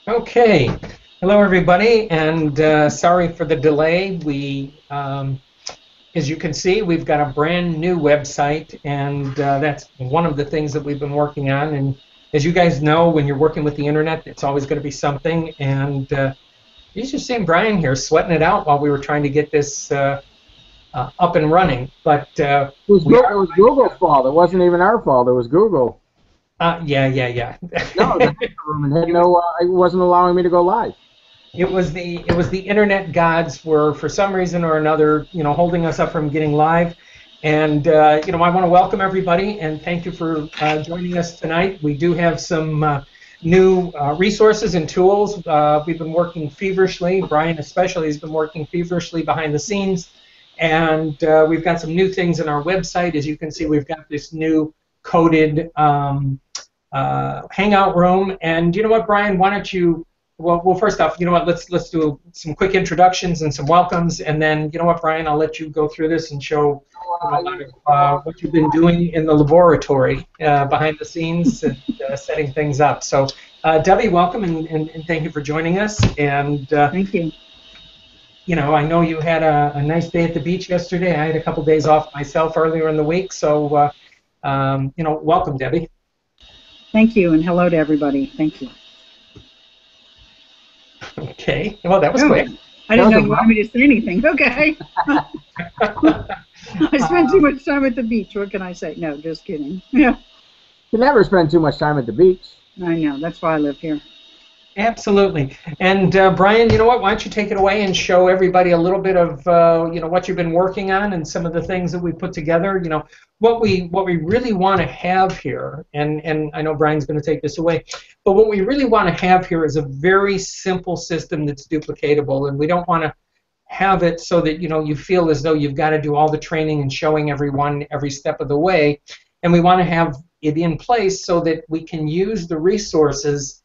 Okay. Hello, everybody, and sorry for the delay. As you can see, we've got a brand new website, and that's one of the things that we've been working on. And as you guys know, when you're working with the internet, it's always going to be something. And you should see Brian here sweating it out while we were trying to get this up and running. But we It was Google's fault. It wasn't even our fault. It was Google. yeah. No, the hacker room had no. It wasn't allowing me to go live. It was the internet gods were for some reason or another, holding us up from getting live. And I want to welcome everybody and thank you for joining us tonight. We do have some new resources and tools. We've been working feverishly. Brian especially has been working feverishly behind the scenes. And we've got some new things in our website. As you can see, we've got this new coded hangout room. And you know what, Brian? Why don't you? Well, first off, you know what? Let's do some quick introductions and some welcomes, and then you know what, Brian? I'll let you go through this and show what you've been doing in the laboratory behind the scenes and setting things up. So, Debbie, welcome and thank you for joining us. And thank you. I know you had a nice day at the beach yesterday. I had a couple days off myself earlier in the week, so welcome, Debbie. Thank you, and hello to everybody. Thank you. Okay. Well, that was quick. I didn't know you wanted me to say anything. Okay. I spent too much time at the beach. What can I say? No, just kidding. Yeah. You never spend too much time at the beach. I know. That's why I live here. Absolutely. And Brian, you know what? Why don't you take it away and show everybody a little bit of what you've been working on and some of the things that we put together. What we really want to have here, and I know Brian's going to take this away, but what we really want to have here is a very simple system that's duplicatable, and we don't want to have it so that you feel as though you've got to do all the training and showing everyone every step of the way, and we want to have it in place so that we can use the resources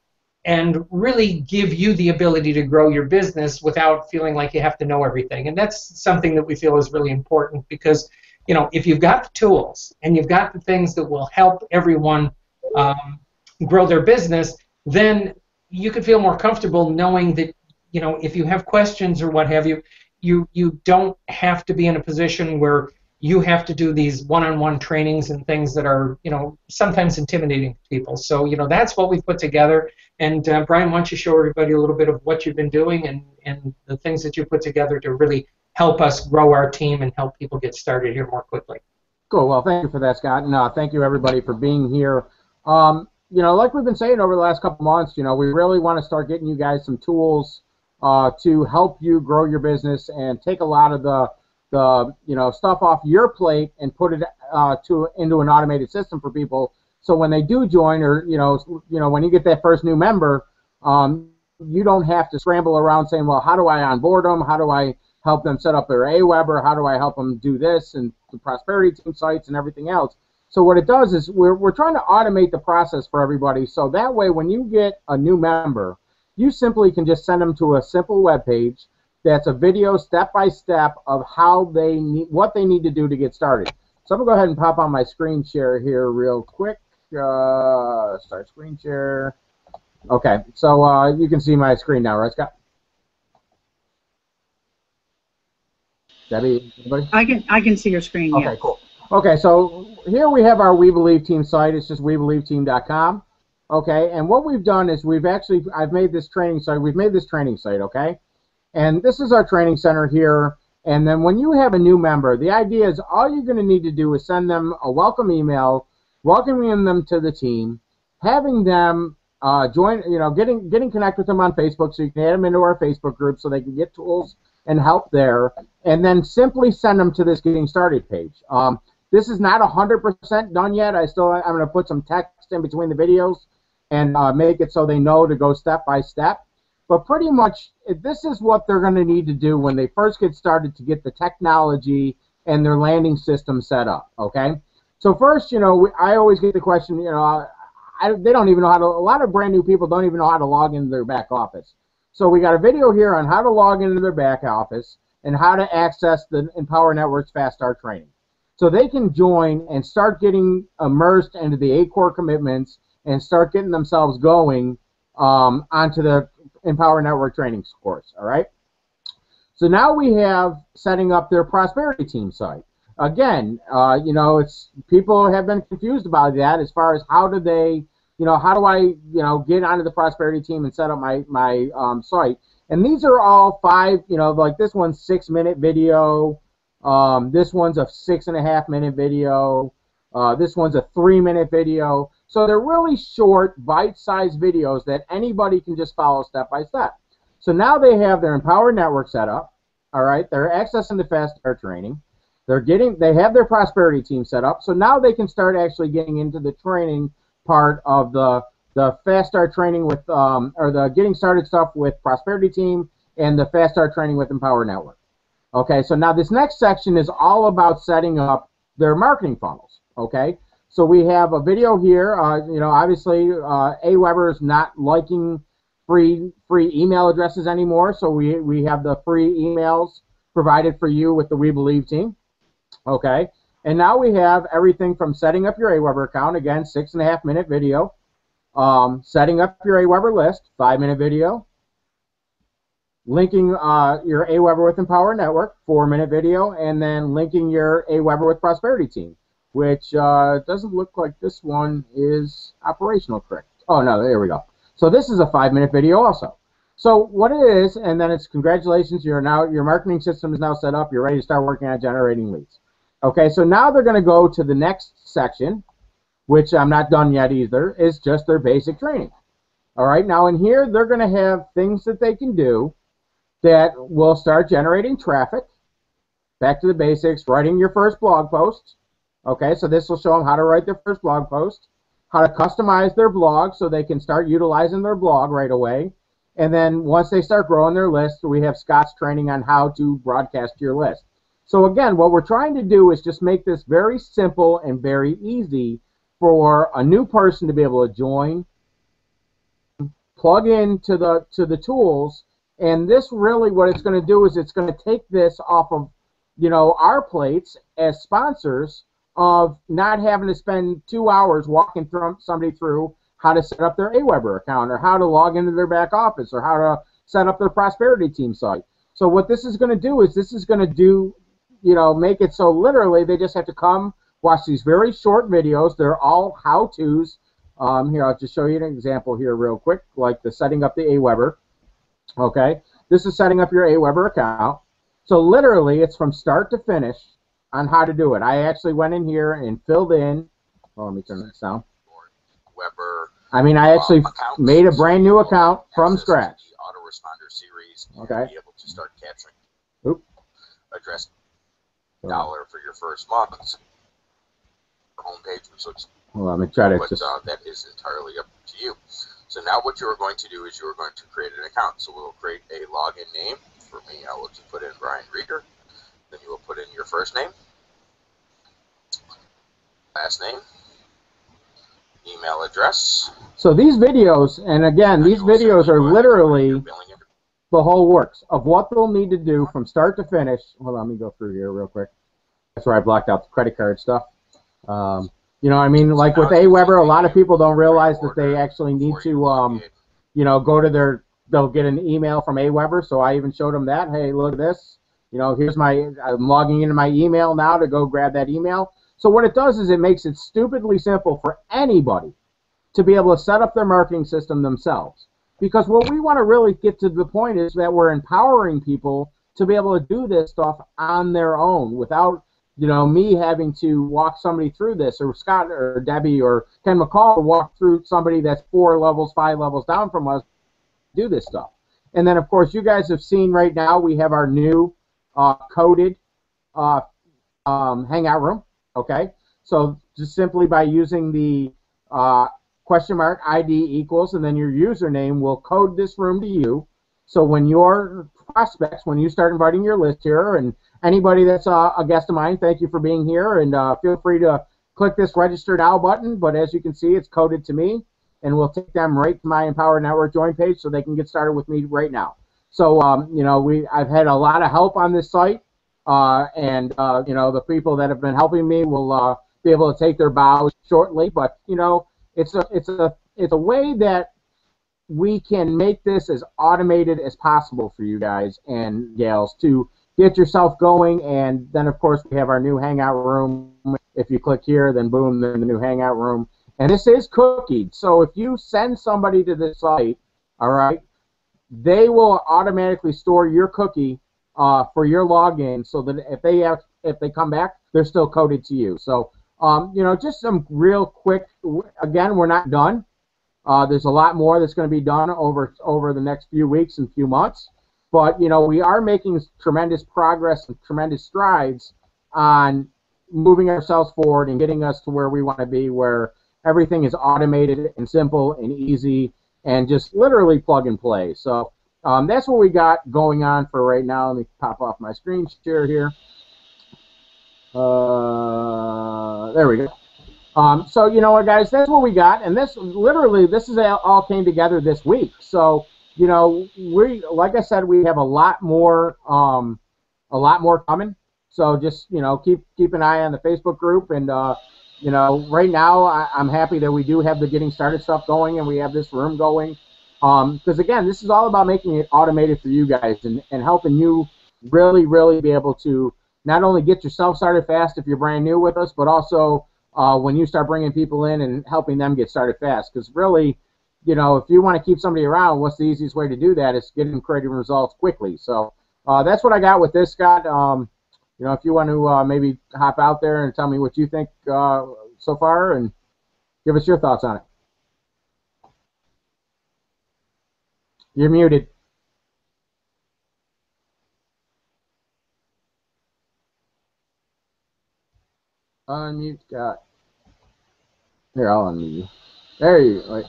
and really give you the ability to grow your business without feeling like you have to know everything. And that's something that we feel is really important because, if you've got the tools and you've got the things that will help everyone grow their business, then you can feel more comfortable knowing that, if you have questions or what have you, you don't have to be in a position where you have to do these one-on-one trainings and things that are, sometimes intimidating to people. So, that's what we've put together. And Brian, why don't you show everybody a little bit of what you've been doing and the things that you put together to really help us grow our team and help people get started here more quickly. Cool. Well, thank you for that, Scott. And thank you, everybody, for being here. Like we've been saying over the last couple months, we really want to start getting you guys some tools to help you grow your business and take a lot of the stuff off your plate and put it into an automated system for people. So when they do join, or when you get that first new member, you don't have to scramble around saying, well, how do I onboard them? How do I help them set up their Aweber? How do I help them do this and the Prosperity Team sites and everything else? So what it does is we're trying to automate the process for everybody. So that way, when you get a new member, you simply can just send them to a simple web page that's a video step-by-step of what they need to do to get started. So I'm going to go ahead and pop on my screen share here real quick. Start screen share. Okay, so you can see my screen now, right, Scott? Debbie, anybody? I can see your screen. Okay, yes. Cool. Okay, so here we have our We Believe Team site. It's just WeBelieveTeam.com. Okay, and what we've done is I've made this training site. We've made this training site. Okay. And this is our training center here. And then when you have a new member, the idea is all you're going to need to do is send them a welcome email, welcoming them to the team, having them join, getting connected with them on Facebook so you can add them into our Facebook group so they can get tools and help there, and then simply send them to this Getting Started page. This is not 100% done yet. I'm going to put some text in between the videos and make it so they know to go step by step. But pretty much, this is what they're going to need to do when they first get started to get the technology and their landing system set up, okay? So first, I always get the question, they don't even know how to, a lot of brand new people don't even know how to log into their back office. So we got a video here on how to log into their back office and how to access the Empower Networks Fast Start training. So they can join and start getting immersed into the 8 core commitments and start getting themselves going onto the Empower Network training course. All right. So now we have setting up their Prosperity Team site. Again, you know, it's people have been confused about that as far as how do they, you know, how do I, you know, get onto the Prosperity Team and set up my site. And these are all 5, you know, like this one's 6-minute video. This one's a 6.5-minute video. This one's a 3-minute video. So they're really short, bite-sized videos that anybody can just follow step by step. So now they have their Empower Network set up. All right, they're accessing the Fast Start training. They have their Prosperity Team set up. So now they can start actually getting into the training part of the Fast Start training with, or the getting started stuff with Prosperity Team and the Fast Start training with Empower Network. Okay, so now this next section is all about setting up their marketing funnels. Okay, so we have a video here. You know, obviously, AWeber is not liking free email addresses anymore, so we have the free emails provided for you with the We Believe team. Okay, and now we have everything from setting up your AWeber account, again, 6.5-minute video, setting up your AWeber list, 5-minute video, linking your AWeber with Empower Network, 4-minute video, and then linking your AWeber with Prosperity Team, which doesn't look like this one is operational correct. Oh, no, there we go. So this is a 5-minute video also. So what it is, and then it's congratulations, your marketing system is now set up, you're ready to start working on generating leads. Okay, so now they're going to go to the next section, which I'm not done yet either, is just their basic training. All right, now in here they're going to have things that they can do that will start generating traffic. Back to the basics, writing your first blog post. Okay, so this will show them how to write their first blog post, how to customize their blog so they can start utilizing their blog right away. And then once they start growing their list, we have Scott's training on how to broadcast your list. So again, what we're trying to do is just make this very simple and very easy for a new person to be able to join, plug into the tools, and this really what it's going to do is it's going to take this off of, you know, our plates as sponsors of not having to spend 2 hours walking somebody through how to set up their AWeber account or how to log into their back office or how to set up their Prosperity Team site. So what this is going to do is this is going to do, you know, make it so literally they just have to come watch these very short videos. They're all how-tos. Here, I'll just show you an example here real quick, like the setting up the AWeber. Okay, this is setting up your AWeber account. So literally it's from start to finish on how to do it. I actually went in here and filled in, let me turn this down. Weber, I mean, I actually made a brand new account from scratch. Autoresponder series. Okay. Be able to start capturing. Oop. Address $1 for your first month. Homepage, so it's, well, let me try to but that is entirely up to you. So now what you are going to do is you are going to create an account. So we'll create a login name. For me, I will just put in Brian Rieger. Then you will put in your first name, last name, email address. So these videos, and again, these videos are literally the whole works of what they'll need to do from start to finish. Hold on, let me go through here real quick. That's where I blocked out the credit card stuff. You know, I mean, like with AWeber, a lot of people don't realize that they actually need to, you know, go to they'll get an email from AWeber. So I even showed them that. Hey, look at this. You know, here's I'm logging into my email now to go grab that email. So what it does is it makes it stupidly simple for anybody to be able to set up their marketing system themselves. Because what we want to really get to the point is that we're empowering people to be able to do this stuff on their own without, you know, me having to walk somebody through this, or Scott or Debbie or Ken McCall walk through somebody that's 4 levels, 5 levels down from us do this stuff. And then, of course, you guys have seen right now we have our new coded Hangout room. Okay, so just simply by using the question mark ID equals and then your username will code this room to you. So when your prospects, when you start inviting your list here, and anybody that's a guest of mine, thank you for being here, and feel free to click this register now button, but as you can see, it's coded to me, and we'll take them right to my Empower Network join page so they can get started with me right now. So, you know, I've had a lot of help on this site, and you know, the people that have been helping me will be able to take their bows shortly, but, you know, it's a way that we can make this as automated as possible for you guys and gals to get yourself going. And then, of course, we have our new Hangout room. If you click here, then boom, then the new Hangout room. And this is cookied. So if you send somebody to this site, all right, they will automatically store your cookie for your login, so that if they come back, they're still coded to you. So you know, just some real quick. Again, we're not done. There's a lot more that's going to be done over the next few weeks and few months. But you know, we are making tremendous progress and tremendous strides on moving ourselves forward and getting us to where we want to be, where everything is automated and simple and easy and just literally plug and play. So that's what we got going on for right now. Let me pop off my screen share here. There we go. So you know what, guys, that's what we got, and this is all came together this week. So you know, like I said, we have a lot more coming. So just, you know, keep an eye on the Facebook group, and you know, right now I'm happy that we do have the getting started stuff going, and we have this room going. Because again, this is all about making it automated for you guys and helping you really be able to not only get yourself started fast if you're brand new with us, but also when you start bringing people in and helping them get started fast. Because really, you know, if you want to keep somebody around, what's the easiest way to do that is get them creating results quickly. So that's what I got with this, Scott. You know, if you want to maybe hop out there and tell me what you think so far and give us your thoughts on it. You're muted. Unmute, Scott. Here, I'll unmute you. There you go. Wait.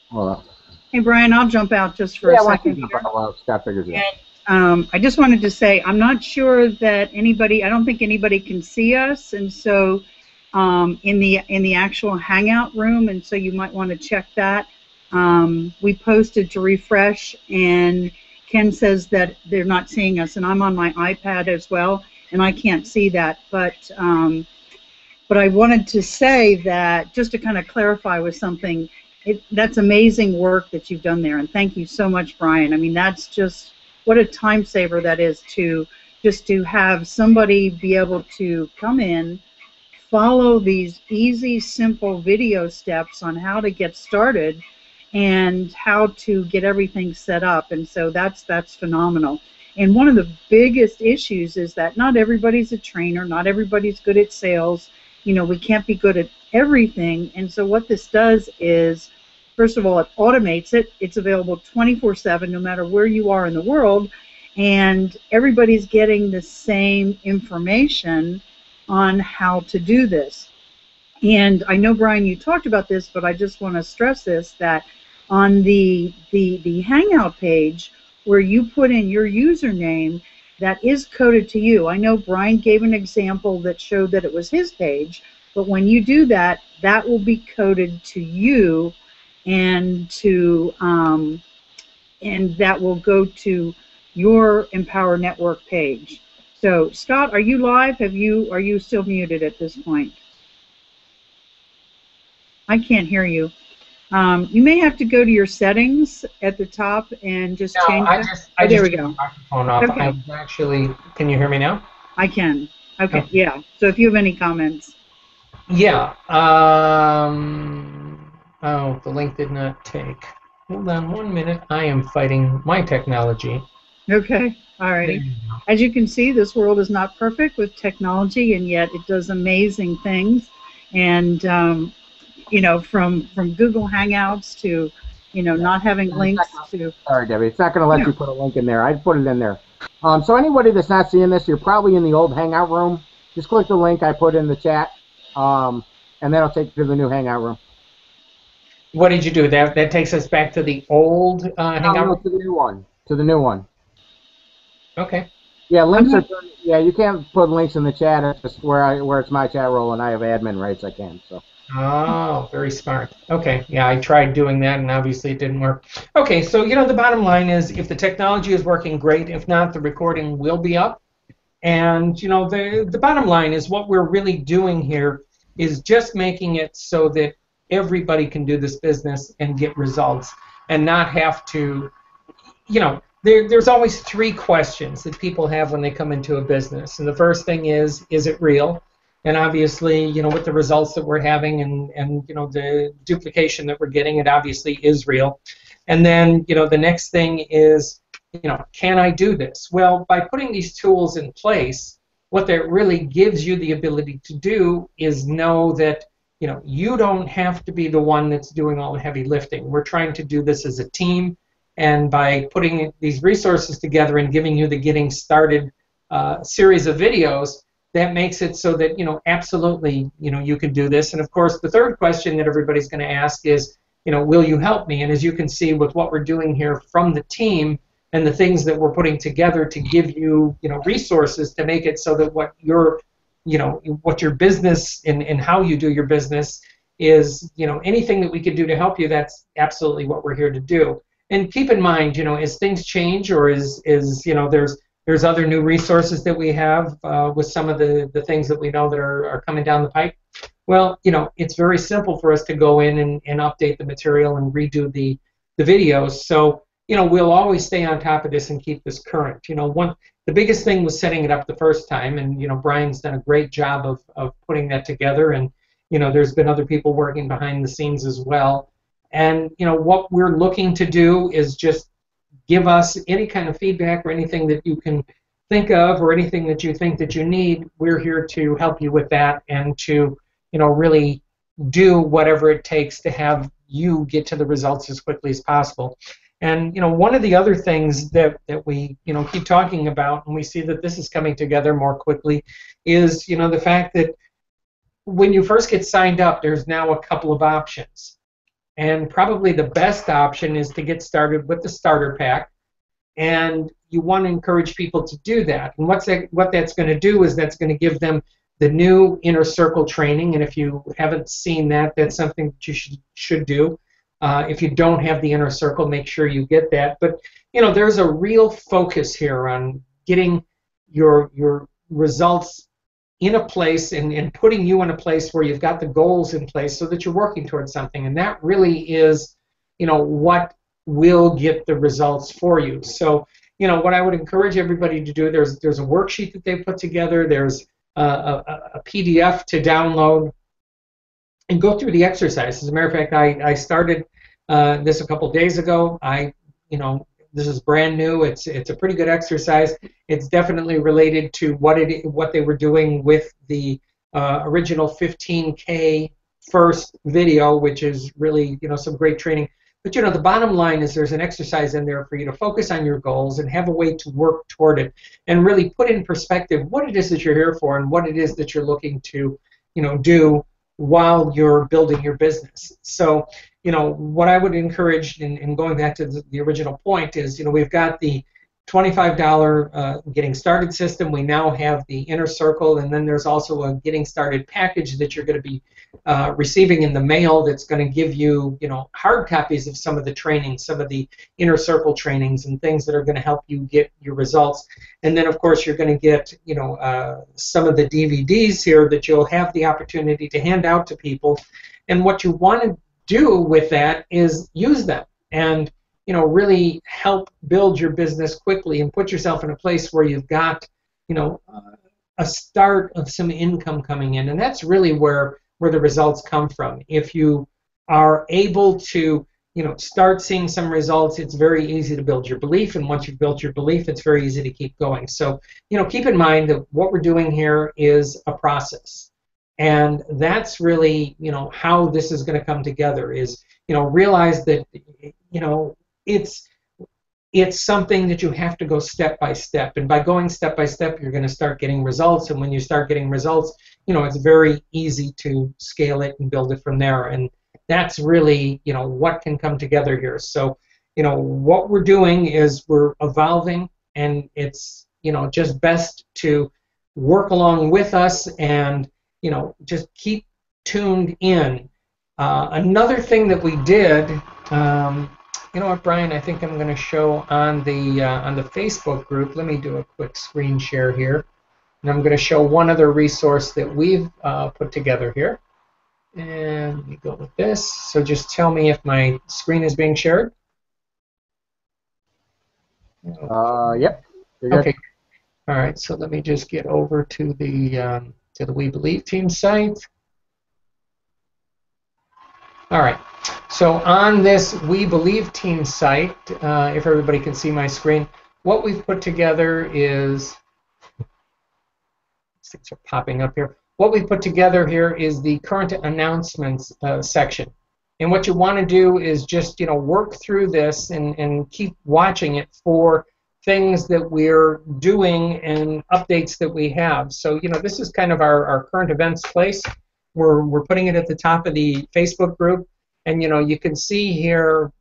Hold on. Hey, Brian, I'll jump out just for a second here. Well, Scott figures it out. I just wanted to say I'm not sure that I don't think anybody can see us, and so in the actual Hangout room, and so you might want to check that. We posted to refresh, and Ken says that they're not seeing us, and I'm on my iPad as well, and I can't see that. But I wanted to say that just to kind of clarify with something. That's amazing work that you've done there, and thank you so much, Brian. I mean, that's just what a time saver that is to have somebody be able to come in, follow these easy, simple video steps on how to get started and how to get everything set up, and so that's phenomenal. And one of the biggest issues is that not everybody's a trainer, not everybody's good at sales. You know, we can't be good at everything, and so what this does is, first of all, it automates it. It's available 24/7 no matter where you are in the world, and everybody's getting the same information on how to do this. And I know, Brian, you talked about this, but I just want to stress this, that on the Hangout page where you put in your username, that is coded to you. I know Brian gave an example that showed that it was his page, but when you do that, that will be coded to you, and that will go to your Empower Network page. So, Scott, are you live? Are you still muted at this point? I can't hear you. You may have to go to your settings at the top and just change it. There we go. Microphone off. Okay. I was actually. Can you hear me now? I can. Okay. Yeah. So if you have any comments. Yeah. Oh, the link did not take. Hold on 1 minute. I am fighting my technology. Okay. All righty. As you can see, this world is not perfect with technology, and yet it does amazing things. And you know, from Google Hangouts to, you know, not having links to. Sorry, Debbie. It's not going to let you put a link in there. I put it in there. So anybody that's not seeing this, you're probably in the old Hangout room. Just click the link I put in the chat, and that'll take you to the new Hangout room. What did you do? That takes us back to the old Hangout room? No, to the new one. To the new one. Okay. Yeah, links are. Yeah, you can't put links in the chat. It's just where it's my chat role and I have admin rights. I can. So. Oh, very smart. Okay, yeah, I tried doing that, and obviously it didn't work. Okay, so, you know, the bottom line is, if the technology is working, great. If not, the recording will be up. And, you know, the bottom line is what we're really doing here is just making it so that everybody can do this business and get results and not have to, there's always three questions that people have when they come into a business. And the first thing is it real? And obviously, with the results that we're having and the duplication that we're getting, it obviously is real. And then, the next thing is, can I do this? Well, by putting these tools in place, what that really gives you the ability to do is know that, you don't have to be the one that's doing all the heavy lifting. We're trying to do this as a team, and by putting these resources together and giving you the Getting Started series of videos, that makes it so that, absolutely, you can do this. And of course, the third question that everybody's going to ask is, will you help me? And as you can see with what we're doing here from the team and the things that we're putting together to give you, resources to make it so that what your business and how you do your business is, anything that we could do to help you, that's absolutely what we're here to do. And keep in mind, as things change, or there's other new resources that we have with some of the things that we know that are coming down the pipe. Well, it's very simple for us to go in and update the material and redo the videos. So, we'll always stay on top of this and keep this current. The biggest thing was setting it up the first time, and Brian's done a great job of putting that together. And there's been other people working behind the scenes as well. And what we're looking to do is just give us any kind of feedback or anything that you can think of or anything that you think that you need. We're here to help you with that and to really do whatever it takes to have you get to the results as quickly as possible. And one of the other things that we keep talking about, and we see that this is coming together more quickly, is the fact that when you first get signed up, there's now a couple of options. And probably the best option is to get started with the starter pack, and you want to encourage people to do that. And what that's going to do is that's going to give them the new Inner Circle training, and if you haven't seen that, that's something that you should do. If you don't have the Inner Circle, make sure you get that. But there's a real focus here on getting your results in a place and putting you in a place where you've got the goals in place so that you're working towards something. And that really is, what will get the results for you. So, what I would encourage everybody to do, there's a worksheet that they've put together. There's a PDF to download and go through the exercise. As a matter of fact, I started this a couple days ago. This is brand new. It's a pretty good exercise. It's definitely related to what they were doing with the original 15K first video, which is really some great training. But the bottom line is there's an exercise in there for you to focus on your goals and have a way to work toward it and really put in perspective what it is that you're here for and what it is that you're looking to do while you're building your business. So what I would encourage, in going back to the original point, is we've got the $25 Getting Started system. We now have the Inner Circle, and then there's also a Getting Started package that you're going to be receiving in the mail that's going to give you hard copies of some of the trainings, some of the Inner Circle trainings and things that are going to help you get your results. And then of course you're going to get some of the DVDs here that you'll have the opportunity to hand out to people. And what you want to do with that is use them and really help build your business quickly and put yourself in a place where you've got a start of some income coming in. And that's really where the results come from. If you are able to start seeing some results, it's very easy to build your belief, and once you've built your belief, it's very easy to keep going. So keep in mind that what we're doing here is a process. And that's really, how this is going to come together is, realize that, it's something that you have to go step by step. And by going step by step, you're going to start getting results. And when you start getting results, it's very easy to scale it and build it from there. And that's really, what can come together here. So, what we're doing is we're evolving, and it's, just best to work along with us and just keep tuned in. Another thing that we did, you know what, Brian? I think I'm going to show on the Facebook group. Let me do a quick screen share here. And I'm going to show one other resource that we've put together here. And let me go with this. So just tell me if my screen is being shared. Yep. You're good. Okay. All right. So let me just get over to the We Believe Team site. All right. So on this We Believe Team site, if everybody can see my screen, what we've put together is, things are popping up here. What we've put together here is the current announcements section. And what you want to do is just, work through this and keep watching it for things that we're doing and updates that we have. So, this is kind of our current events place. We're putting it at the top of the Facebook group. And, you can see here,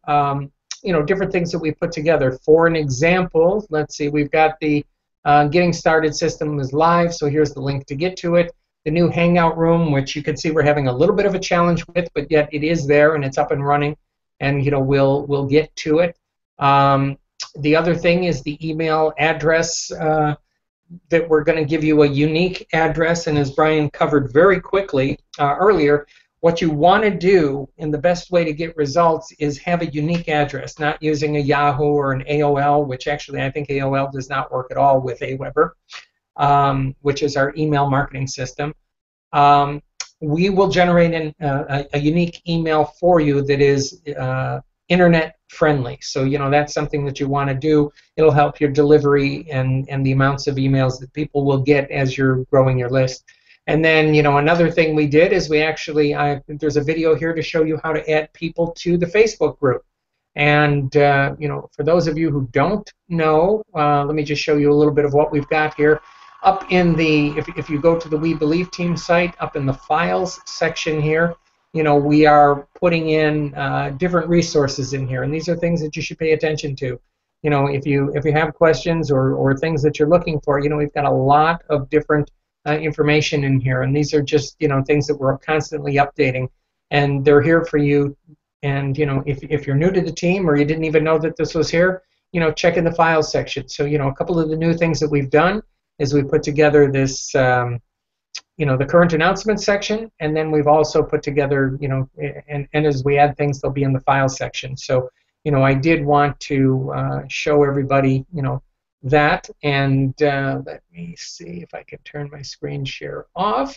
different things that we put together. For an example, let's see, we've got the Getting Started system is live, so here's the link to get to it. The new Hangout room, which you can see we're having a little bit of a challenge with, but yet it is there and it's up and running, and we'll get to it. The other thing is the email address that we're going to give you a unique address, and as Brian covered very quickly earlier, what you want to do, and the best way to get results, is have a unique address, not using a Yahoo or an AOL, which actually I think AOL does not work at all with Aweber, which is our email marketing system. We will generate a unique email for you that is internet friendly. So, that's something that you want to do. It'll help your delivery and the amounts of emails that people will get as you're growing your list. And then, another thing we did is we actually, there's a video here to show you how to add people to the Facebook group. And, for those of you who don't know, let me just show you a little bit of what we've got here. Up in the, if you go to the We Believe Team site, up in the Files section here, we are putting in different resources in here. And these are things that you should pay attention to. If you have questions or things that you're looking for, we've got a lot of different information in here, and these are just things that we're constantly updating, and they're here for you. And if you're new to the team or you didn't even know that this was here, check in the files section. So a couple of the new things that we've done is we put together this the current announcement section, and then we've also put together and as we add things, they'll be in the files section. So I did want to show everybody that, and let me see if I can turn my screen share off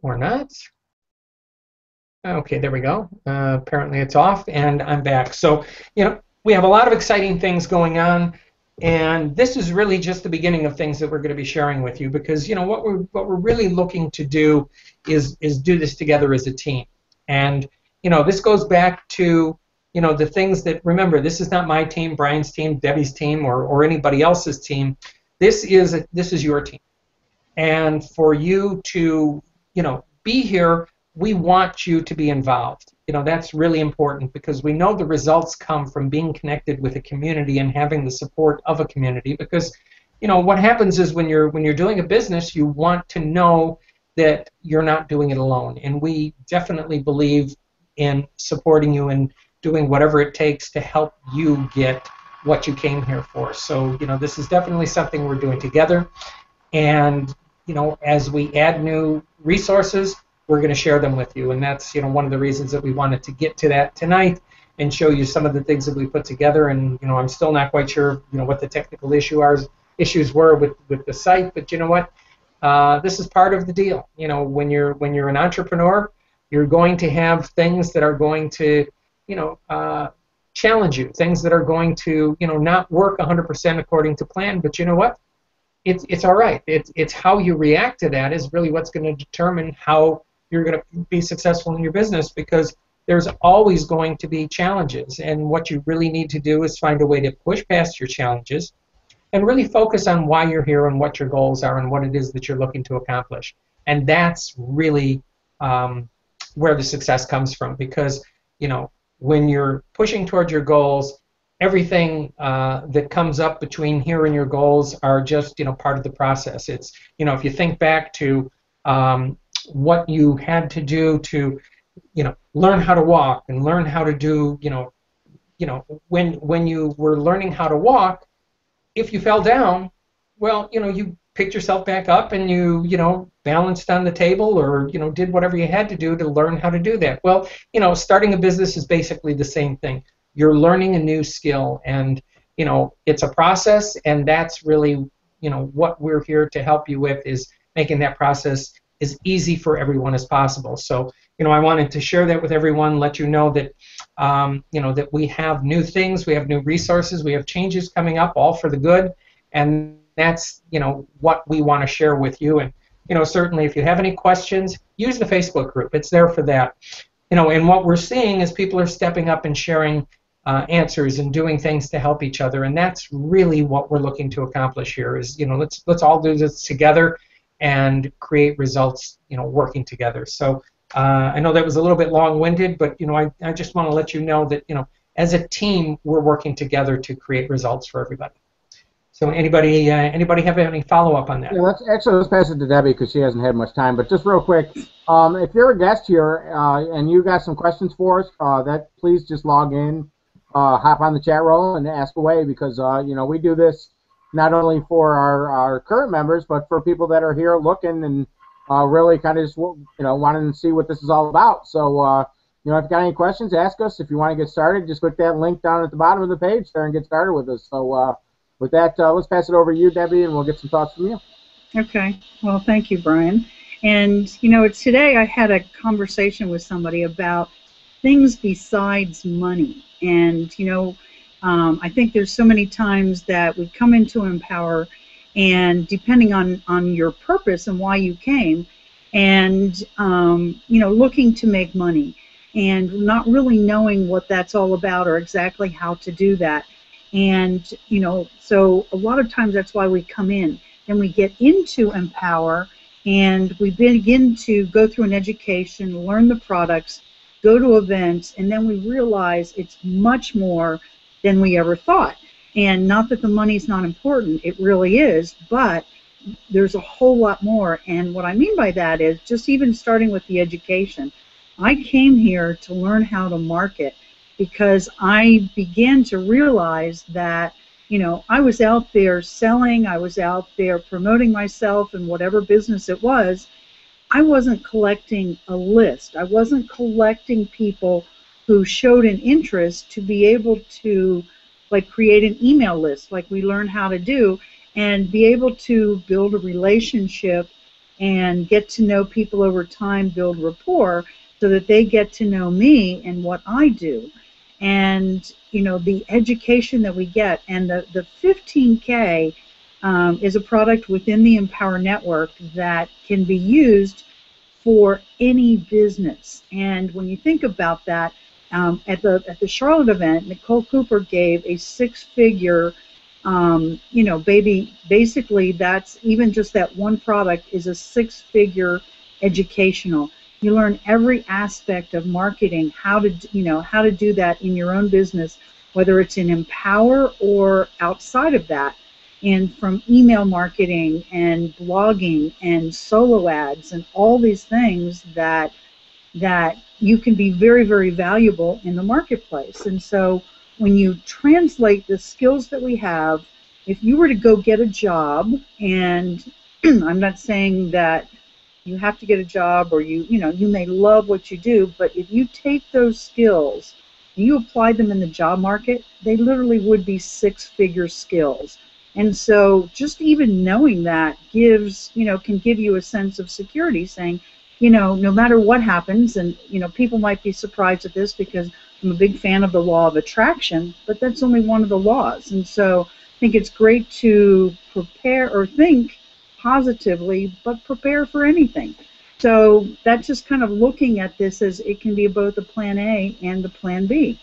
or not. Okay, there we go. Apparently it's off, and I'm back. So, we have a lot of exciting things going on, and this is really just the beginning of things that we're going to be sharing with you, because what we're really looking to do is do this together as a team. And this goes back to the things that, remember, this is not my team, Brian's team, Debbie's team, or anybody else's team. This is your team. And for you to, be here, we want you to be involved. That's really important, because we know the results come from being connected with a community and having the support of a community. Because, what happens is when you're doing a business, you want to know that you're not doing it alone. And we definitely believe in supporting you and doing whatever it takes to help you get what you came here for. So, this is definitely something we're doing together. And, as we add new resources, we're going to share them with you. And that's, one of the reasons that we wanted to get to that tonight and show you some of the things that we put together. And, I'm still not quite sure, what the technical issues were with the site. But you know what? This is part of the deal. When you're an entrepreneur, you're going to have things that are going to challenge you, things that are going to, not work 100% according to plan. But you know what? It's all right. It's how you react to that is really what's going to determine how you're going to be successful in your business, because there's always going to be challenges. And what you really need to do is find a way to push past your challenges and really focus on why you're here and what your goals are and what it is that you're looking to accomplish. And that's really where the success comes from, because, when you're pushing towards your goals, everything that comes up between here and your goals are just, part of the process. It's, if you think back to what you had to do to, learn how to walk and learn how to do, when you were learning how to walk, if you fell down, well, you picked yourself back up and you know, balanced on the table or, you know, did whatever you had to do to learn how to do that. Well, you know, starting a business is basically the same thing. You're learning a new skill, and, you know, it's a process, and that's really, you know, what we're here to help you with, is making that process as easy for everyone as possible. So, you know, I wanted to share that with everyone, let you know that, you know, that we have new things, we have new resources, we have changes coming up, all for the good, and that's, you know, what we want to share with you. And, you know, certainly if you have any questions, use the Facebook group. It's there for that. You know, and what we're seeing is people are stepping up and sharing answers and doing things to help each other, and that's really what we're looking to accomplish here. Is, you know, let's all do this together and create results, you know, working together. So I know that was a little bit long-winded, but, you know, I just want to let you know that, you know, as a team, we're working together to create results for everybody. So anybody have any follow-up on that? Yeah, let's pass it to Debbie because she hasn't had much time. But just real quick, if you're a guest here and you got some questions for us, that please just log in, hop on the chat roll and ask away, because you know, we do this not only for our current members, but for people that are here looking and really kind of just, you know, wanting to see what this is all about. So you know, if you got any questions, ask us. If you want to get started, just click that link down at the bottom of the page there and get started with us. So with that, let's pass it over to you, Debbie, and we'll get some thoughts from you. Okay. Well, thank you, Brian. And, you know, today I had a conversation with somebody about things besides money. And, you know, I think there's so many times that we come into Empower, and depending on your purpose and why you came, and, you know, looking to make money and not really knowing what that's all about or exactly how to do that. And, you know, so a lot of times that's why we come in and we get into Empower, and we begin to go through an education, learn the products, go to events, and then we realize it's much more than we ever thought. And not that the money's not important, it really is, but there's a whole lot more. And what I mean by that is just even starting with the education. I came here to learn how to market, because I began to realize that, you know, I was out there selling, I was out there promoting myself in whatever business it was. I wasn't collecting a list. I wasn't collecting people who showed an interest to be able to, like, create an email list like we learn how to do, and be able to build a relationship and get to know people over time, build rapport, so that they get to know me and what I do. And, you know, the education that we get, and the 15K is a product within the Empower Network that can be used for any business. And when you think about that, at the Charlotte event, Nicole Cooper gave a six-figure, you know, basically that's, even just that one product is a six-figure educational. You learn every aspect of marketing, how to, you know, how to do that in your own business, whether it's in Empower or outside of that, and from email marketing and blogging and solo ads and all these things that you can be very, very valuable in the marketplace. And so when you translate the skills that we have, if you were to go get a job, and I'm not saying that you have to get a job, or you know, you may love what you do, but if you take those skills and you apply them in the job market, they literally would be six-figure skills. And so just even knowing that gives, you know, can give you a sense of security, saying, you know, no matter what happens, and, you know, people might be surprised at this because I'm a big fan of the law of attraction, but that's only one of the laws. And so I think it's great to prepare or think positively, but prepare for anything. So that's just kind of looking at this as it can be both a plan A and a plan B.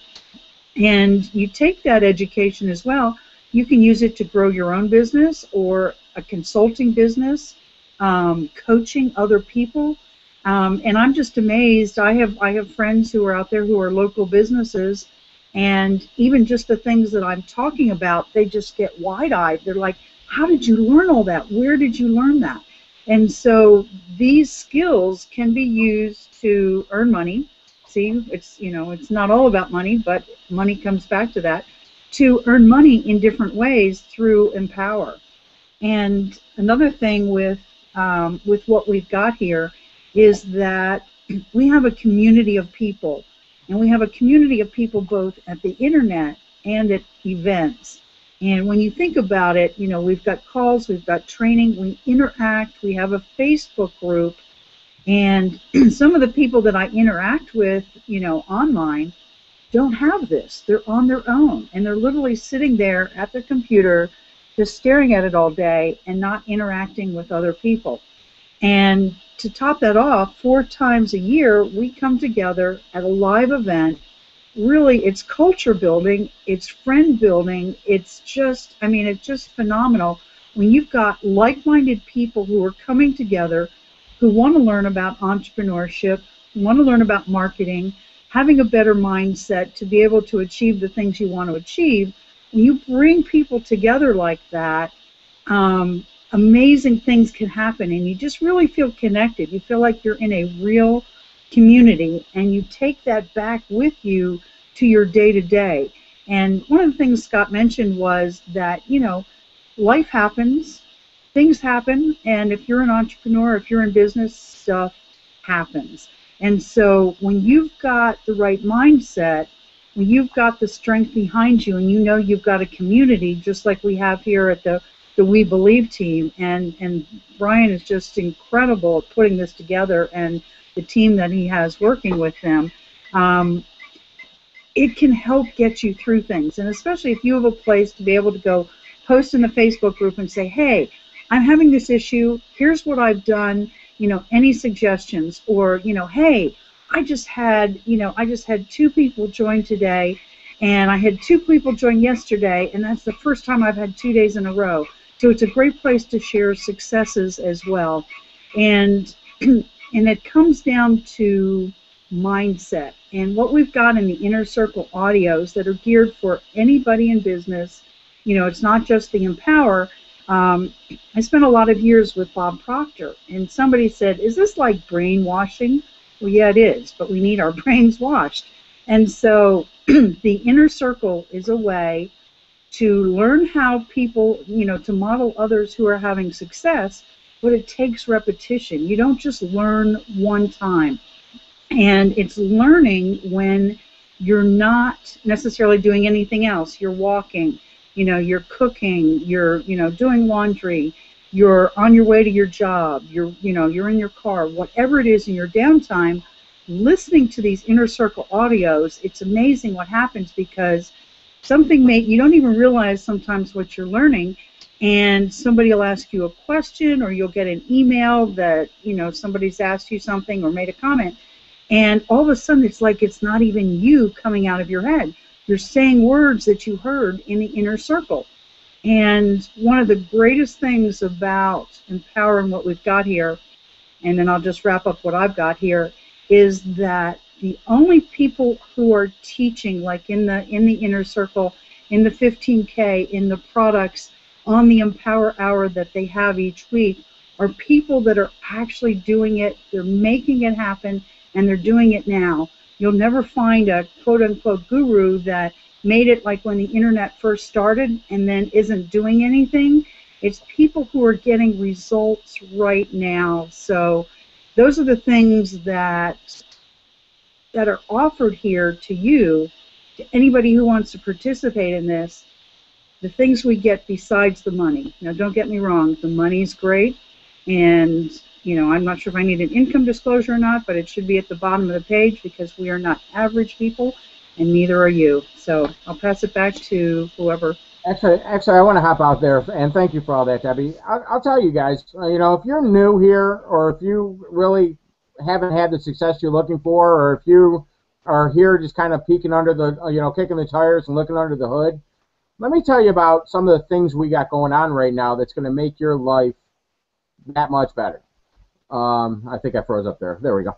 And you take that education as well, you can use it to grow your own business or a consulting business, coaching other people. And I'm just amazed. I have friends who are out there who are local businesses, and even just the things that I'm talking about, they just get wide-eyed. They're like, how did you learn all that? Where did you learn that? And so these skills can be used to earn money. See, it's, you know, it's not all about money, but money comes back to that, to earn money in different ways through Empower. And another thing with what we've got here is that we have a community of people, and we have a community of people both at the internet and at events. And when you think about it, you know, we've got calls, we've got training, we interact, we have a Facebook group, and some of the people that I interact with, you know, online don't have this. They're on their own, and they're literally sitting there at their computer just staring at it all day and not interacting with other people. And to top that off, 4 times a year, we come together at a live event. Really, it's culture building, it's friend building, it's just, I mean, it's just phenomenal when you've got like-minded people who are coming together who want to learn about entrepreneurship, want to learn about marketing, having a better mindset to be able to achieve the things you want to achieve. When you bring people together like that, amazing things can happen, and you just really feel connected. You feel like you're in a real community, and you take that back with you to your day-to-day. And one of the things Scott mentioned was that, you know, life happens, things happen, and if you're an entrepreneur, if you're in business, stuff happens. And so when you've got the right mindset, when you've got the strength behind you, and you know you've got a community, just like we have here at the We Believe team, and Brian is just incredible at putting this together, and the team that he has working with him, it can help get you through things. And especially if you have a place to be able to go post in the Facebook group and say, hey, I'm having this issue, here's what I've done, you know, any suggestions, or, you know, hey, I just had 2 people join today, and I had 2 people join yesterday, and that's the first time I've had 2 days in a row. So it's a great place to share successes as well. And it comes down to mindset. And what we've got in the Inner Circle audios that are geared for anybody in business, you know, it's not just the Empower. I spent a lot of years with Bob Proctor, and somebody said, is this like brainwashing? Well, yeah, it is, but we need our brains washed. And so the Inner Circle is a way to learn how people, you know, to model others who are having success, but it takes repetition. You don't just learn one time. And it's learning when you're not necessarily doing anything else. You're walking, you know, you're cooking, you're, you know, doing laundry, you're on your way to your job, you're, you know, you're in your car, whatever it is in your downtime, listening to these Inner Circle audios, it's amazing what happens, because something you don't even realize sometimes what you're learning, and somebody will ask you a question, or you'll get an email that, you know, somebody's asked you something or made a comment, and all of a sudden it's like it's not even you coming out of your head. You're saying words that you heard in the Inner Circle. And one of the greatest things about Empower and what we've got here, and then I'll just wrap up what I've got here, is that the only people who are teaching, like in the Inner Circle, in the 15K, in the products, on the Empower Hour that they have each week, are people that are actually doing it, they're making it happen, and they're doing it now. You'll never find a quote-unquote guru that made it like when the internet first started and then isn't doing anything. It's people who are getting results right now. So those are the things that are offered here to you, to anybody who wants to participate in this, the things we get besides the money. Now, don't get me wrong, the money's great, and, you know, I'm not sure if I need an income disclosure or not, but it should be at the bottom of the page, because we are not average people, and neither are you. So I'll pass it back to whoever. Actually, I want to hop out there, and thank you for all that, Debbie. I'll tell you guys, you know, if you're new here, or if you really haven't had the success you're looking for, or if you are here just kind of peeking under the, you know, kicking the tires and looking under the hood, let me tell you about some of the things we got going on right now that's going to make your life that much better. I think I froze up there. There we go.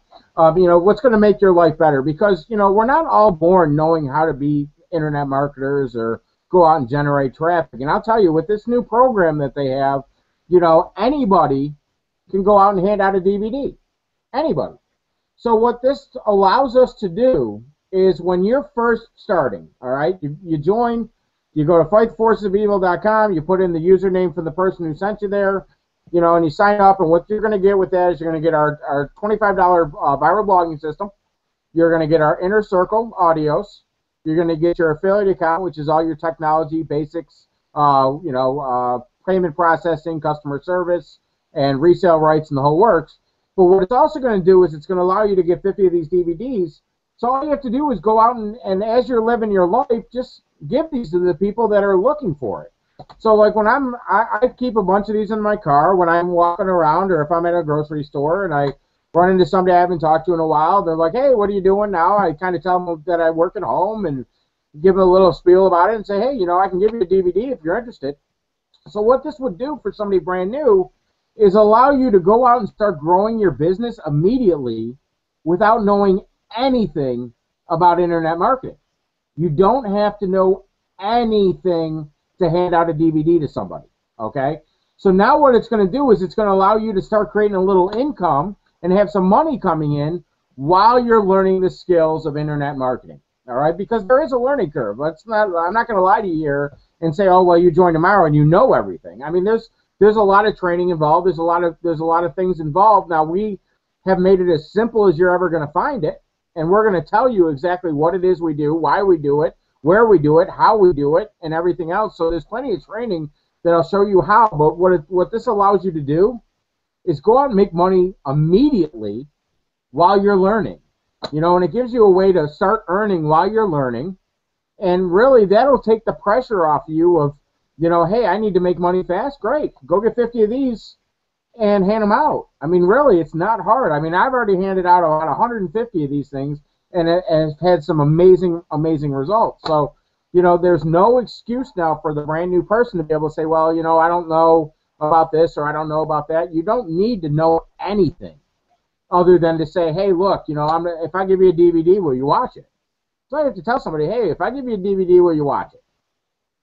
You know, what's going to make your life better? Because, you know, we're not all born knowing how to be internet marketers or go out and generate traffic. And I'll tell you, with this new program that they have, you know, anybody can go out and hand out a DVD. Anybody. So what this allows us to do is, when you're first starting, all right, you join You go to fightforcesofevil.com, you put in the username for the person who sent you there, and you sign up, and what you're going to get with that is you're going to get our $25 viral blogging system. You're going to get our Inner Circle audios. You're going to get your affiliate account, which is all your technology basics, payment processing, customer service, and resale rights and the whole works. But what it's also going to do is it's going to allow you to get 50 of these DVDs. So all you have to do is go out and as you're living your life, just give these to the people that are looking for it. So like when I keep a bunch of these in my car when I'm walking around, or if I'm at a grocery store and I run into somebody I haven't talked to in a while, they're like, hey, what are you doing now? I kind of tell them that I work at home and give them a little spiel about it and say, hey, I can give you a DVD if you're interested. So what this would do for somebody brand new is allow you to go out and start growing your business immediately without knowing anything about internet marketing. You don't have to know anything to hand out a DVD to somebody, okay? So now what it's going to do is it's going to allow you to start creating a little income and have some money coming in while you're learning the skills of internet marketing, all right? Because there is a learning curve. I'm not going to lie to you here and say, oh, well, you join tomorrow and you know everything. I mean, there's a lot of training involved. There's a lot of things involved. Now, we have made it as simple as you're ever going to find it, and we're going to tell you exactly what it is we do, why we do it, where we do it, how we do it, and everything else. So there's plenty of training that I'll show you how. But what this allows you to do is go out and make money immediately while you're learning. And it gives you a way to start earning while you're learning. And really, that'll take the pressure off you of, hey, I need to make money fast. Great. Go get 50 of these and hand them out. I mean, really, it's not hard. I mean, I've already handed out about 150 of these things, and it has had some amazing, amazing results. So, there's no excuse now for the brand new person to be able to say, well, I don't know about this or I don't know about that. You don't need to know anything other than to say, hey, look, if I give you a DVD, will you watch it? So I have to tell somebody, hey, if I give you a DVD, will you watch it?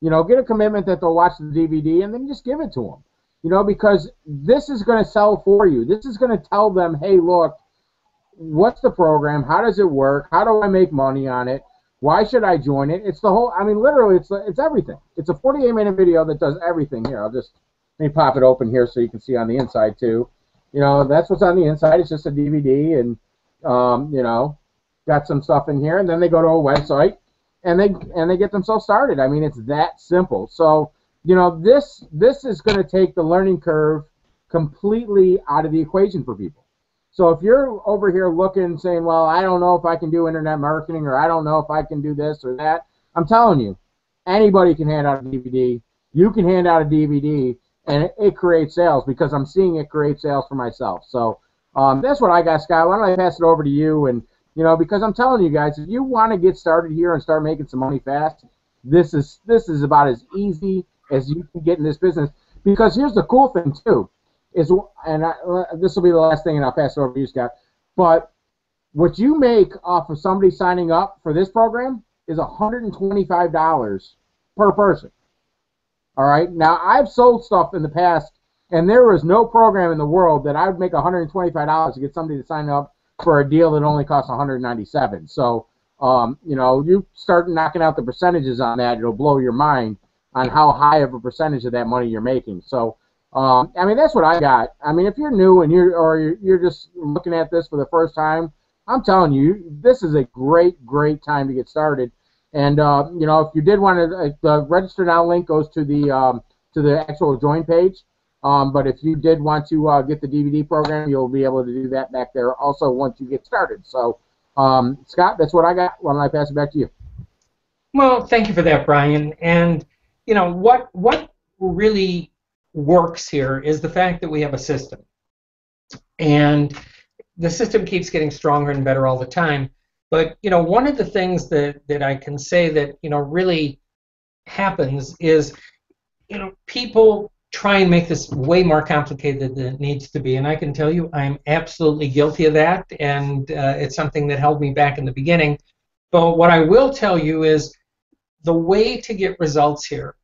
Get a commitment that they'll watch the DVD and then just give it to them. Because this is going to sell for you. This is going to tell them, hey, look, what's the program? How does it work? How do I make money on it? Why should I join it? It's the whole, I mean, literally, it's everything. It's a 48-minute video that does everything here. Let me pop it open here so you can see on the inside, too. That's what's on the inside. It's just a DVD and, got some stuff in here. And then they go to a website and they get themselves started. I mean, it's that simple. So, this is going to take the learning curve completely out of the equation for people. So if you're over here looking, saying, well, I don't know if I can do internet marketing, or I don't know if I can do this or that, I'm telling you, anybody can hand out a DVD. You can hand out a DVD, and it creates sales, because I'm seeing it create sales for myself. So that's what I got, Scott. Why don't I pass it over to you? And, because I'm telling you guys, if you want to get started here and start making some money fast, this is about as easy as you can get in this business. Because here's the cool thing, too. This will be the last thing, and I'll pass it over to you, Scott. But what you make off of somebody signing up for this program is $125 per person. All right? Now, I've sold stuff in the past, and there was no program in the world that I would make $125 to get somebody to sign up for a deal that only costs $197. So, you start knocking out the percentages on that, it'll blow your mind on how high of a percentage of that money you're making. So, I mean, that's what I got. I mean, if you're new and you're just looking at this for the first time, I'm telling you, this is a great, great time to get started. And if you did want to, the register now link goes to the actual join page. But if you did want to get the DVD program, you'll be able to do that back there also once you get started. So, Scott, that's what I got. Why don't I pass it back to you? Well, thank you for that, Brian. And what really works here is the fact that we have a system, and the system keeps getting stronger and better all the time. But one of the things that I can say that really happens is people try and make this way more complicated than it needs to be, and I can tell you I'm absolutely guilty of that, and it's something that held me back in the beginning. But what I will tell you is the way to get results here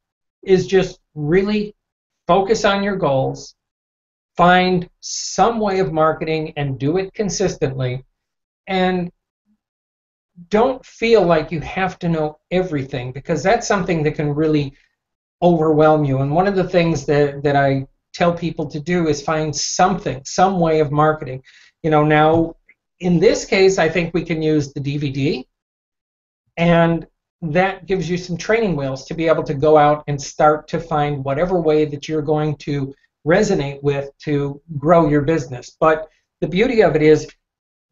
is just really focus on your goals, find some way of marketing and do it consistently, and don't feel like you have to know everything, because that's something that can really overwhelm you. And one of the things that I tell people to do is find something, some way of marketing. Now in this case, I think we can use the DVD, and that gives you some training wheels to be able to go out and start to find whatever way that you're going to resonate with to grow your business. But the beauty of it is,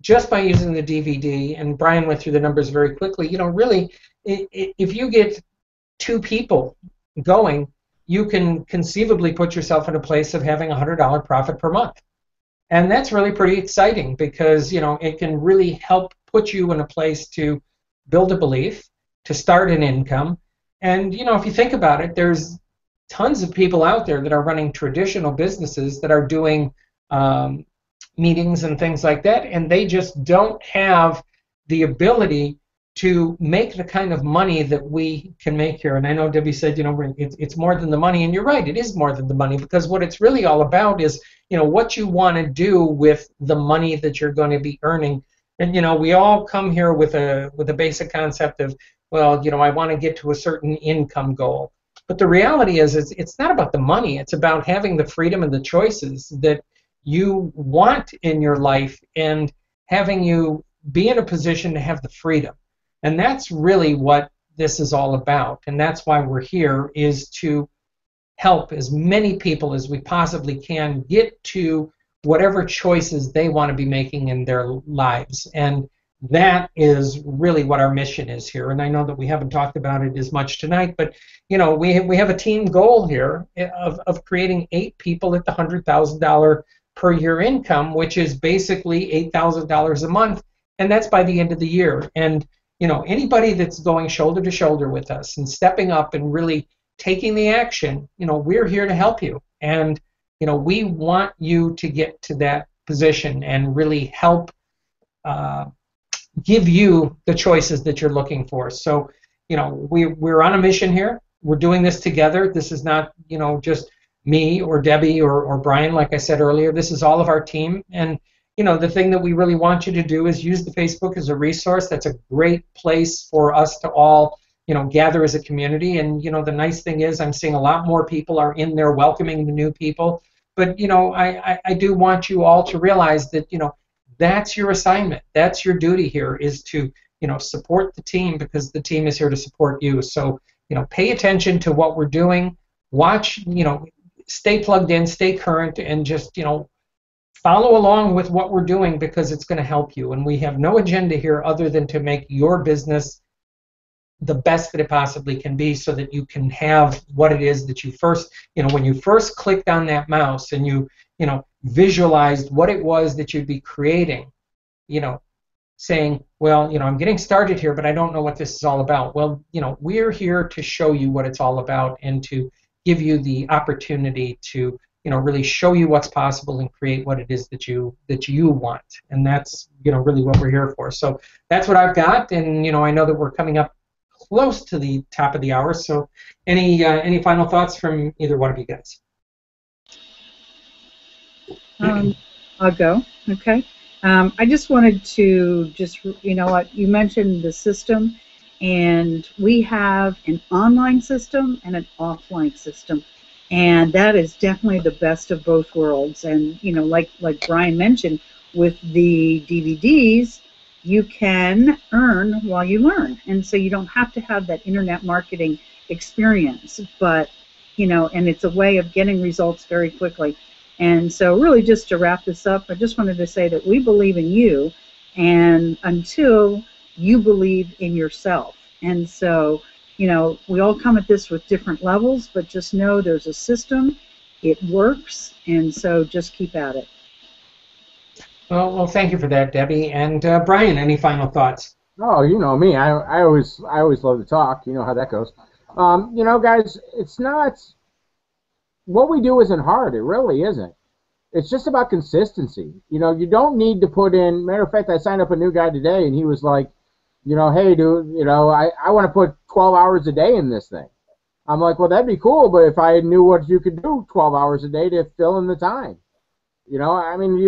just by using the DVD, and Brian went through the numbers very quickly, really, if you get 2 people going, you can conceivably put yourself in a place of having a $100 profit per month. And that's really pretty exciting, because it can really help put you in a place to build a belief, to start an income. And if you think about it, there's tons of people out there that are running traditional businesses that are doing meetings and things like that, and they just don't have the ability to make the kind of money that we can make here. And I know Debbie said, it's more than the money, and you're right, it is more than the money, because what it's really all about is, what you want to do with the money that you're going to be earning. And we all come here with a basic concept of, well, I want to get to a certain income goal. But the reality is, it's not about the money. It's about having the freedom and the choices that you want in your life, and having you be in a position to have the freedom. And that's really what this is all about. And that's why we're here, is to help as many people as we possibly can get to whatever choices they want to be making in their lives. And that is really what our mission is here. And I know that we haven't talked about it as much tonight, but we have a team goal here of creating 8 people at the $100,000 per year income, which is basically $8,000 a month, and that's by the end of the year. And anybody that's going shoulder to shoulder with us and stepping up and really taking the action, we're here to help you. And we want you to get to that position and really help give you the choices that you're looking for. So we're on a mission here. We're doing this together. This is not just me or Debbie or Brian, like I said earlier. This is all of our team. And the thing that we really want you to do is use the Facebook as a resource. That's a great place for us to all gather as a community. And the nice thing is, I'm seeing a lot more people are in there welcoming the new people. But I do want you all to realize that that's your assignment. That's your duty here, is to support the team, because the team is here to support you. So pay attention to what we're doing. Watch, stay plugged in, stay current, and just follow along with what we're doing, because it's going to help you. And we have no agenda here other than to make your business the best that it possibly can be, so that you can have what it is that you first, when you first clicked on that mouse and you visualized what it was that you'd be creating, saying, well, I'm getting started here, but I don't know what this is all about. Well, we're here to show you what it's all about, and to give you the opportunity to really show you what's possible and create what it is that you want. And that's really what we're here for. So that's what I've got. And I know that we're coming up close to the top of the hour. So any final thoughts from either one of you guys? I'll go. Okay. I just wanted to what you mentioned, the system, and we have an online system and an offline system, and that is definitely the best of both worlds. And like Brian mentioned, with the DVDs, you can earn while you learn, and so you don't have to have that internet marketing experience, but and it's a way of getting results very quickly. And so really, just to wrap this up, I just wanted to say that we believe in you, and until you believe in yourself. And so, we all come at this with different levels, but just know there's a system, it works, and so just keep at it. Well, thank you for that, Debbie. And Brian, any final thoughts? Oh, you know me. I always love to talk. You know how that goes. Guys, it's not. What we do isn't hard. It really isn't. It's just about consistency. You don't need to put in. Matter of fact, I signed up a new guy today, and he was like, hey, dude, I want to put 12 hours a day in this thing. I'm like, well, that'd be cool, but if I knew what you could do 12 hours a day to fill in the time. You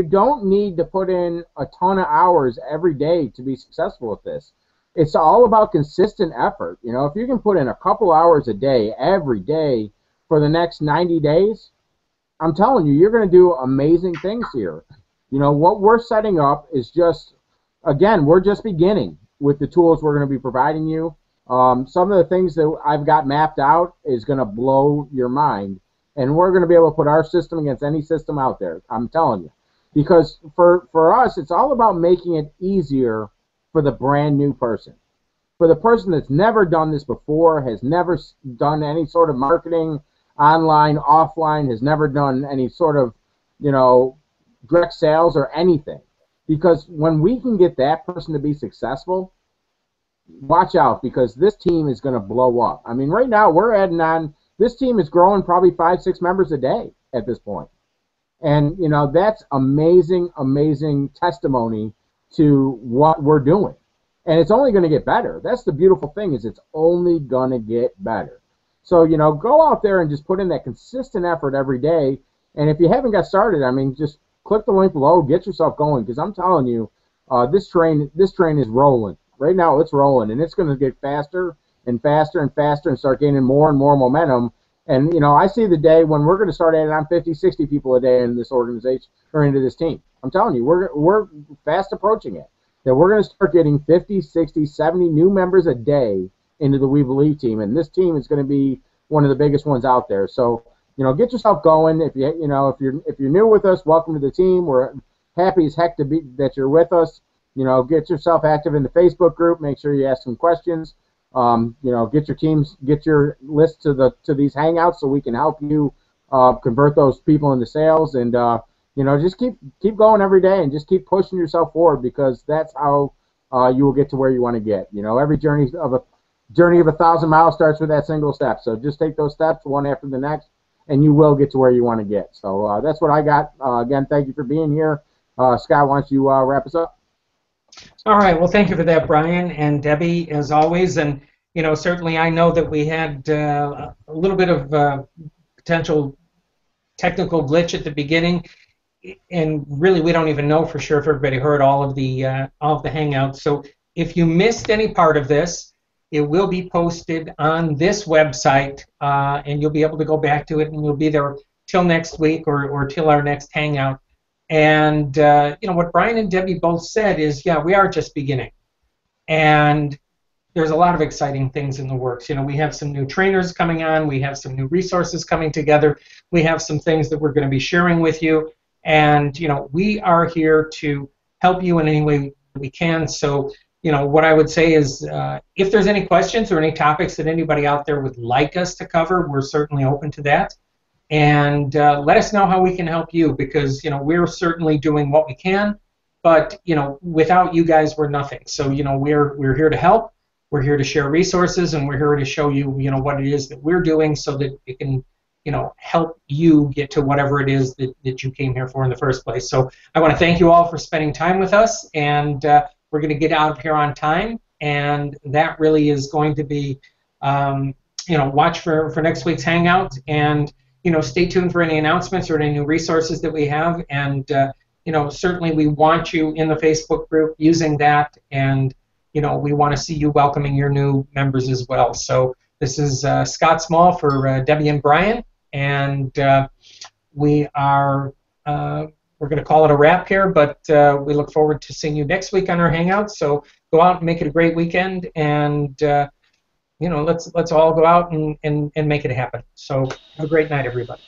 don't need to put in a ton of hours every day to be successful with this. it's all about consistent effort. You know, if you can put in a couple hours a day, every day, for the next 90 days, I'm telling you, you're going to do amazing things here. You know, what we're setting up is just, again, we're just beginning with the tools we're going to be providing you. Some of the things that I've got mapped out is going to blow your mind. And we're going to be able to put our system against any system out there, I'm telling you. Because for us, it's all about making it easier for the brand new person. For the person that's never done this before, has never done any sort of marketing, online, offline, has never done any sort of, you know, direct sales or anything. Because when we can get that person to be successful, watch out, because this team is going to blow up. I mean, right now we're adding on, this team is growing probably 5-6 members a day at this point. And, you know, that's amazing, amazing testimony to what we're doing. And it's only going to get better. That's the beautiful thing, is it's only going to get better. So, you know, go out there and just put in that consistent effort every day. And if you haven't got started, I mean, just click the link below, get yourself going, because I'm telling you, this train is rolling. Right now it's rolling, and it's going to get faster and faster and faster and start gaining more and more momentum. And, you know, I see the day when we're going to start adding on 50, 60 people a day in this organization or into this team. I'm telling you, we're fast approaching it. That we're going to start getting 50, 60, 70 new members a day into the We Believe team, and this team is going to be one of the biggest ones out there. So, you know, get yourself going. If you're new with us, welcome to the team. We're happy as heck that you're with us. You know, get yourself active in the Facebook group. Make sure you ask some questions. You know, get your list to these hangouts so we can help you convert those people into sales. And you know, just keep going every day and just keep pushing yourself forward, because that's how you will get to where you want to get. You know, every journey of 1,000 miles starts with that single step. So just take those steps one after the next, and you will get to where you want to get. So that's what I got. Again, thank you for being here. Scott, why don't you wrap us up? All right. Well, thank you for that, Brian and Debbie, as always. And, you know, certainly I know that we had a little bit of potential technical glitch at the beginning. And really, we don't even know for sure if everybody heard all of the Hangouts. So if you missed any part of this, it will be posted on this website, and you'll be able to go back to it, and you'll be there till next week or till our next Hangout. And you know, what Brian and Debbie both said is, yeah, we are just beginning, and there's a lot of exciting things in the works. You know, we have some new trainers coming on, we have some new resources coming together, we have some things that we're going to be sharing with you, and you know, we are here to help you in any way we can. So, you know, what I would say is, if there's any questions or any topics that anybody out there would like us to cover, we're certainly open to that. And let us know how we can help you, because, you know, we're certainly doing what we can, but, you know, without you guys, we're nothing. So, you know, we're here to help, we're here to share resources, and we're here to show you, you know, what it is that we're doing so that it can, you know, help you get to whatever it is that you came here for in the first place. So I want to thank you all for spending time with us, and we're going to get out of here on time, and that really is going to be, you know, watch for next week's Hangout, and you know, stay tuned for any announcements or any new resources that we have. And, you know, certainly we want you in the Facebook group using that. And, you know, we want to see you welcoming your new members as well. So this is Scott Small for Debbie and Brian. And we're going to call it a wrap here, but we look forward to seeing you next week on our Hangouts. So go out and make it a great weekend. And, you know, let's all go out and make it happen. So have a great night, everybody.